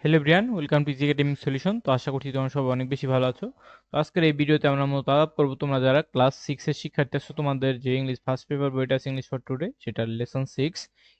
Hello Brian, welcome to GK taming solution. তো আশা করছি তোমরা সবাই অনেক বেশি ভালো আছো। তো আজকের এই ভিডিওতে আমরা মূলত আলাপ করবো তোমরা যারা ক্লাস 6 এর শিক্ষার্থী আছো, তোমাদের যে ইংলিশ ফার্স্ট পেপার বইটা আছে ইংলিশ ফর টুডে, সেটা লেসন 6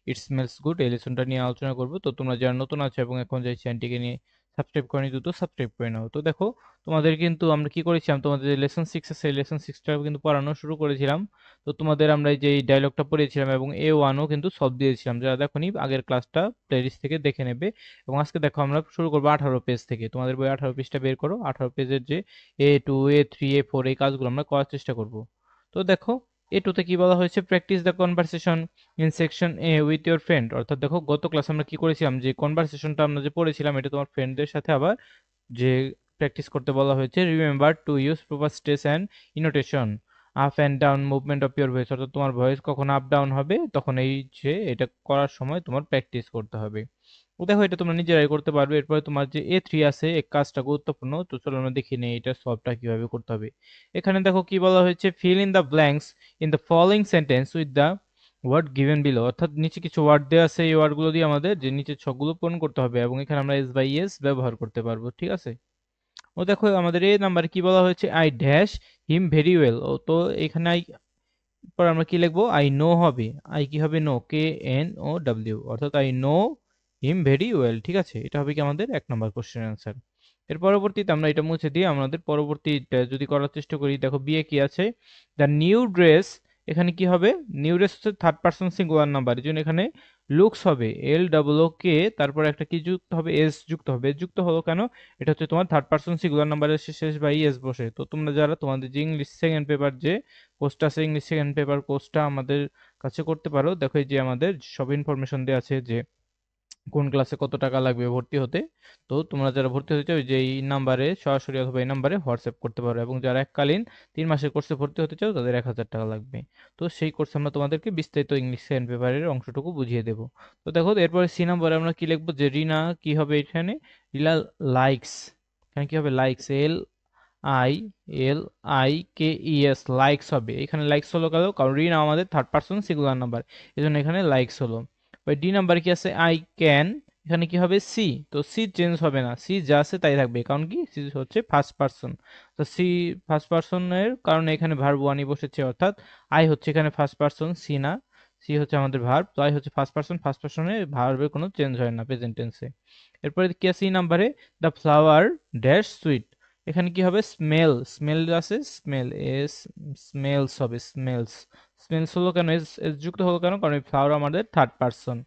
ইট স্মেলস গুড, এই লেসনটা নিয়ে আলোচনা করবো। তো তোমরা যারা নতুন আছো এবং এখন যে চ্যানেলটিকে নিয়ে সাবস্ক্রাইব করে দ্রুত সাবস্ক্রাইব করে নাও। তো দেখো, তোমাদের কিন্তু আমরা কি করেছিলাম, তোমাদের যে লেসন 6 আছে সেই লেসন 6টা কিন্তু পড়ানো শুরু করেছিলাম। তো তোমাদের আমরা এই যে ডায়লগটা পড়েছিলাম এবং A1ও কিন্তু সলভ দিয়েছিলাম। যারা দেখোনি আগের ক্লাসটা প্লেলিস্ট থেকে দেখে নেবে। এবং আজকে দেখো আমরা শুরু করবো 18 পেজ থেকে। তোমাদের বই 18 পৃষ্ঠা বের করো, 18 পেজের যে A2 A3 A4 এই কাজগুলো আমরা করার চেষ্টা করব। তো দেখো, A2 তে কি বলা হয়েছে, practice the conversation in section A with your friend. অর্থাৎ দেখো, গত ক্লাসে আমরা কি করেছিলাম, যে কনভারসেশনটা আমরা যে পড়েছিলাম এটা তোমার ফ্রেন্ডদের সাথে আবার যে প্র্যাকটিস করতে বলা হয়েছে। Remember to use proper stress and intonation, up and down movement of your voice. অর্থাৎ তোমার ভয়েস কখন আপ ডাউন হবে তখন এই যে এটা করার সময় তোমার প্র্যাকটিস করতে হবে। তো দেখো, এটা তোমরা নিজেরাই করতে পারবে। এরপরে তোমার যে A3 আছে, এই কাজটা গুরুত্বপূর্ণ। তো চলো আমরা দেখে নিই এটা সলভটা কিভাবে করতে হবে। এখানে দেখো কি বলা হয়েছে, fill in the blanks in the following sentence with the word given below. অর্থাৎ নিচে কিছু ওয়ার্ড দেওয়া আছে, এই ওয়ার্ডগুলো দিয়ে আমাদের যে নিচে ছকগুলো পূরণ করতে হবে এবং এখানে আমরা এস বাই এস ব্যবহার করতে পারবো। ঠিক আছে। ও দেখো, আমাদের এই নাম্বারে কি বলা হয়েছে, I dash him very well. ও তো এখানে আই পর আমরা কি লিখবো, আই নো হবে। আই কি হবে, নো, KNOW, অর্থাৎ I know him very well. ঠিক আছে, এটা হবে কি আমাদের 1 নম্বর কোশ্চেন অ্যান্সার। এর পরবর্তীতে আমরা এটা মুছে দিয়ে আমাদের পরবর্তীটা যদি করার চেষ্টা করি, দেখো বিয়ে কি আছে, দ্য নিউ ড্রেস। এখানে কি হবে, নিউ ড্রেস হচ্ছে থার্ড পার্সন সিঙ্গুলার নাম্বার, এই জন্য এখানে লুকস হবে LOOK, তারপর একটা কি যুক্ত হবে, এস যুক্ত হবে। এস যুক্ত হলো কেন, এটা হচ্ছে তোমার থার্ড পার্সন সিঙ্গুলার নাম্বারের শেষ বাই এস বসে। তো তোমরা যারা তোমাদের যে ইংলিশ সেকেন্ড পেপার যে কোর্সটা আছে, ইংলিশ সেকেন্ড পেপার কোর্সটা আমাদের কাছে করতে পারো। দেখো এই যে আমাদের সব ইনফরমেশন দেওয়া আছে, যে কোন ক্লাসে কত টাকা লাগবে ভর্তি হতে। তো তোমরা যারা ভর্তি হতে চাও, যে এই নাম্বারে সরাসরি অথবা এই নাম্বারে হোয়াটসঅ্যাপ করতে পারো। এবং যারা এককালীন 3 মাসের কোর্সে ভর্তি হতে চাও তাদের 1,000 টাকা লাগবে। তো সেই কোর্সে আমরা তোমাদেরকে বিস্তারিত ইংলিশ সেকেন্ড পেপারের অংশটুকু বুঝিয়ে দেবো। তো দেখো, এরপরে সি নাম্বারে আমরা কি লিখবো, যে রিনা কি হবে এখানে, রিনা লাইকস। এখানে কি হবে, লাইকস, LILIKES, লাইকস হবে। এখানে লাইকস হলো কেন, কারণ রিনা আমাদের থার্ড পার্সন সিঙ্গুলার নাম্বার, এই জন্য এখানে লাইকস হলো। ওই ডি নাম্বারে কি আছে, আই ক্যান। এখানে কি হবে, সি। তো সি চেঞ্জ হবে না, সি যা আছে তাই থাকবে, কারণ কি সি হচ্ছে ফার্স্ট পার্সন। তো সি ফার্স্ট পার্সনের কারণে এখানে ভার্ব ওয়ানই বসেছে, অর্থাৎ আই হচ্ছে এখানে ফার্স্ট পার্সন, সি না। সি হচ্ছে আমাদের ভার্ব, তো আই হচ্ছে ফার্স্ট পার্সন, ফার্স্ট পার্সনে ভার্বের কোনো চেঞ্জ হয় না প্রেজেন্ট টেন্সে। এরপরে কি আছে ই নাম্বারে, দ্য ফ্লাওয়ার ড্যাশ সুইট। এখানে কি হবে, স্মেল, স্মেল আছে, স্মেল এস, স্মেলস হবে, স্মেলস। স্মেলস হলো কেন, এস এস যুক্ত হলো কেন, কারণ এই ফ্লাওয়ার আমাদের থার্ড পার্সন।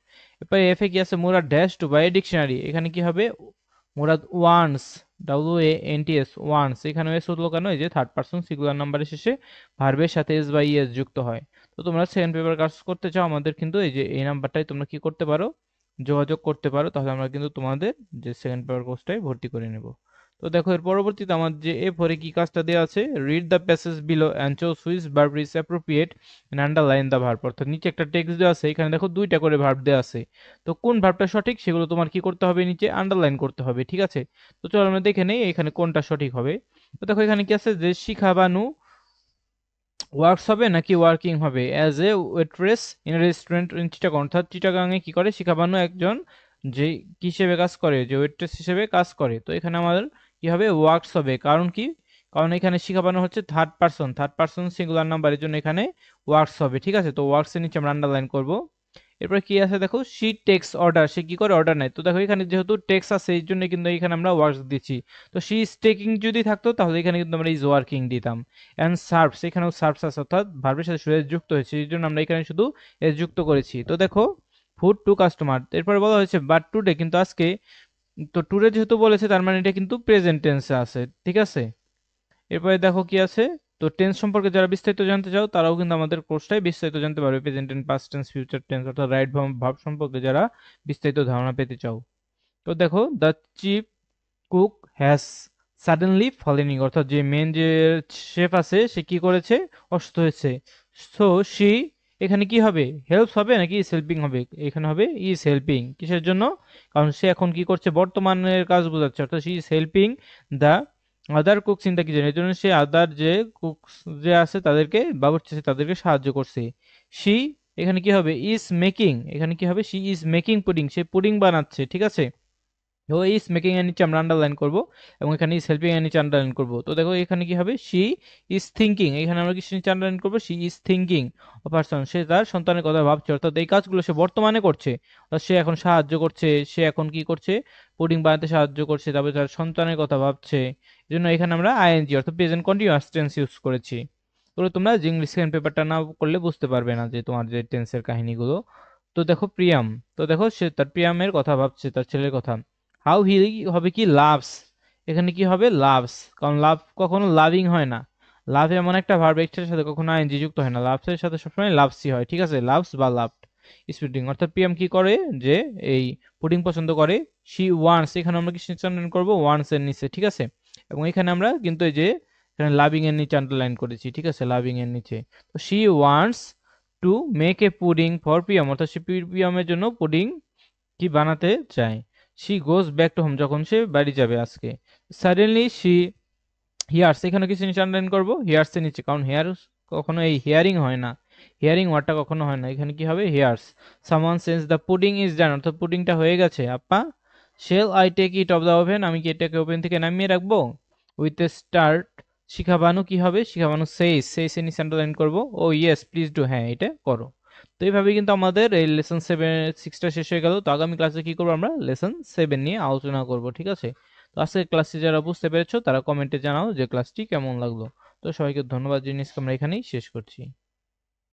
এরপরে এফ এ কি আছে, Murad dash two by dictionary. এখানে কি হবে, মুরাদ ওয়ান্স, WANTS, ওয়ান্স। এখানে এস হলো কেন, এই যে থার্ড পার্সন সিঙ্গুলার নাম্বারের শেষে ভার্বের সাথে এস বাই এস যুক্ত হয়। তো তোমরা সেকেন্ড পেপার কাজ করতে চাও আমাদের কিন্তু এই যে এই নাম্বারটাই তোমরা কি করতে পারো, যোগাযোগ করতে পারো, তাহলে আমরা কিন্তু তোমাদের যে সেকেন্ড পেপার কোর্সটাই ভর্তি করে নেব। তো দেখো, এর পরবর্তীতে আমার যে এ ফোরে কি কাজটা দেওয়া আছে, read the passage below and choose which verb is appropriate and underline the verb. অর্থাৎ নিচে একটা টেক্সট দেওয়া আছে, এখানে দেখো 2টা করে ভার্ব দেওয়া আছে। তো কোন ভার্বটা সঠিক সেগুলো তোমার কি করতে হবে, নিচে আন্ডারলাইন করতে হবে। ঠিক আছে। তো চলো আমরা দেখে নেই এখানে কোনটা সঠিক হবে। তো দেখো এখানে কি আছে, যে শিখাবানু ওয়ার্কস হবে নাকি ওয়ার্কিং হবে, as a waitress in restaurant in Chittagong. অর্থাৎ চিটাগাংয়ে কি করে, শিখাবানু একজন যে কি হিসেবে কাজ করে, যে ওয়েট্রেস হিসেবে কাজ করে। তো এখানে আমাদের কি হবে, ওয়ার্কস হবে। কারণ কি, কারণ এখানে শিখাবানু হচ্ছে third person, third person singular নাম্বারের জন্য এখানে ওয়ার্কস হবে। ঠিক আছে, তো ওয়ার্কস এর নিচে আমরা আন্ডারলাইন করব। এরপর কি আছে দেখো, শি টেক্স অর্ডার, সে কি করে, অর্ডার নেয়। তো দেখো এখানে যেহেতু টেক্স আছে এই জন্য কিন্তু এখানে আমরা ওয়ার্কস দিচ্ছি। তো শি ইজ টেকিং যদি থাকতো তাহলে এখানে কিন্তু আমরা ইজ ওয়ার্কিং দিতাম। এন্ড সার্ভস, এখানেও সার্ভস আছে, অর্থাৎ ভার্বের সাথে শুধু এস যুক্ত হয়েছে, এই জন্য আমরা এখানে শুধু এস যুক্ত করেছি। তো দেখো, ফুড টু কাস্টমার। এরপরে বলা হয়েছে বাট টুডে, কিন্তু আজকে। তো টুডে যেহেতু বলেছে তার মানে এটা কিন্তু প্রেজেন্ট টেন্সে আছে। ঠিক আছে। এরপরে দেখো কি আছে, তো টেন্স সম্পর্কে যারা বিস্তারিত জানতে চাও তারাও কিন্তু আমাদের কোর্সটাই বিস্তারিত জানতে পারবে, present tense, past tense, future tense, অর্থাৎ রাইট ভার্ব সম্পর্কে যারা বিস্তারিত ধারণা পেতে চাও। তো দেখো, the chief cook has suddenly fallen ill, অর্থাৎ যে মেন যে শেফ আছে সে কি করেছে, অসুস্থ হয়েছে। সো শি, এখানে কি হবে, হেল্পস হবে নাকি ইজ হেল্পিং হবে, এখানে হবে ইজ হেল্পিং। কিসের জন্য, কারণ সে এখন কি করছে, বর্তমানের কাজ বোঝাচ্ছে, অর্থাৎ she is helping the other cooks in the kitchen. এর জন্য সে আদার যে কুকস যে আছে তাদেরকে, বাবুর্চি আছে তাদেরকে সাহায্য করছে। শি, এখানে কি হবে, ইজ মেকিং, এখানে কি হবে, she is making pudding, say pudding বানাচ্ছে। ঠিক আছে। ও ইজ মেকিং এর নিচে আমরা আন্ডারলাইন করব এবং এখানে ইজ হেল্পিং এর নিচে আন্ডারলাইন করব। তো দেখো এখানে কি হবে, শি ইজ থিংকিং, এখানে আমরা কি নিচে আন্ডারলাইন করব, she is thinking of her son, সে তার সন্তানের কথা ভাবছে, অর্থাৎ এই কাজগুলো সে বর্তমানে করছে, অর্থাৎ সে এখন সাহায্য করছে, সে এখন কি করছে, পুডিং বানাতে সাহায্য করছে, তারপরে তার সন্তানের কথা ভাবছে। এই জন্য এখানে আমরা আইএনজি অর্থাৎ প্রেজেন্ট কন্টিনিউয়াস টেন্স ইউজ করেছি। তো তোমরা যে ইংলিশ সেকেন্ড পেপারটা না করলে বুঝতে পারবে না যে তোমার যে টেন্সের কাহিনীগুলো। তো দেখো প্রিয়াম, তো দেখো সে তার প্রিয়ামের কথা ভাবছে, তার ছেলের কথা। হাউ হি হবে কি লাভস, এখানে কি হবে লাভস, কারণ লাভ কখনো লাভিং হয় না, লাভ এমন একটা ভার্ব এর সাথে কখনো আইএনজি যুক্ত হয় না, লাভস এর সাথে সবসময় লাভসই হয়, ঠিক আছে, লাভস বা লাভড। স্পিডিং অর্থাৎ পিএম কি করে, যে এই পুডিং পছন্দ করে। শি ওয়ান্টস, এখানে আমরা কি আন্ডারলাইন করব ওয়ান্টস এর নিচে, ঠিক আছে, এবং এখানে আমরা কিন্তু এই যে এখানে লাভিং এর নিচে আন্ডারলাইন করেছি, ঠিক আছে, লাভিং এর নিচে। তো she wants to make a pudding for PM, অর্থাৎ সে পিএমের জন্য পুডিং কি বানাতে চায়। She goes back to home, যখন সে বাড়ি যাবে আজকে। সাডেনলি শি হিয়ার্স, এখানে কিছু নিচে আন্ডারলাইন করবো হিয়ার্স এর নিচে, কারণ হেয়ার কখনো এই হিয়ারিং হয় না, হিয়ারিং ওয়ার্ডটা কখনো হয় না, এখানে কি হবে here's. Someone sense the pudding is done, অর্থাৎ পুডিংটা হয়ে গেছে আপা। Shall I take it off the oven, আমি কি এটাকে ওভেন থেকে নামিয়ে রাখবো। উইথ এ স্টার্ট শিখাবানু কি হবে, শিখাবানু সেইস, সেইস এর নিচে আন্ডারলাইন করবো, ও ইয়েস প্লিজ ডু, হ্যাঁ এটা করো। তো এইভাবে কিন্তু আমাদের এই লেসন 6টা শেষ হয়ে গেল। তো আগামী ক্লাসে কি করবো, আমরা লেসন 7 নিয়ে আলোচনা করব, ঠিক আছে। তো আজকের ক্লাসটি যারা বুঝতে পেরেছো তারা কমেন্টে জানাও যে ক্লাসটি কেমন লাগলো। তো সবাইকে ধন্যবাদ জানিয়ে আজকে আমরা এখানেই শেষ করছি।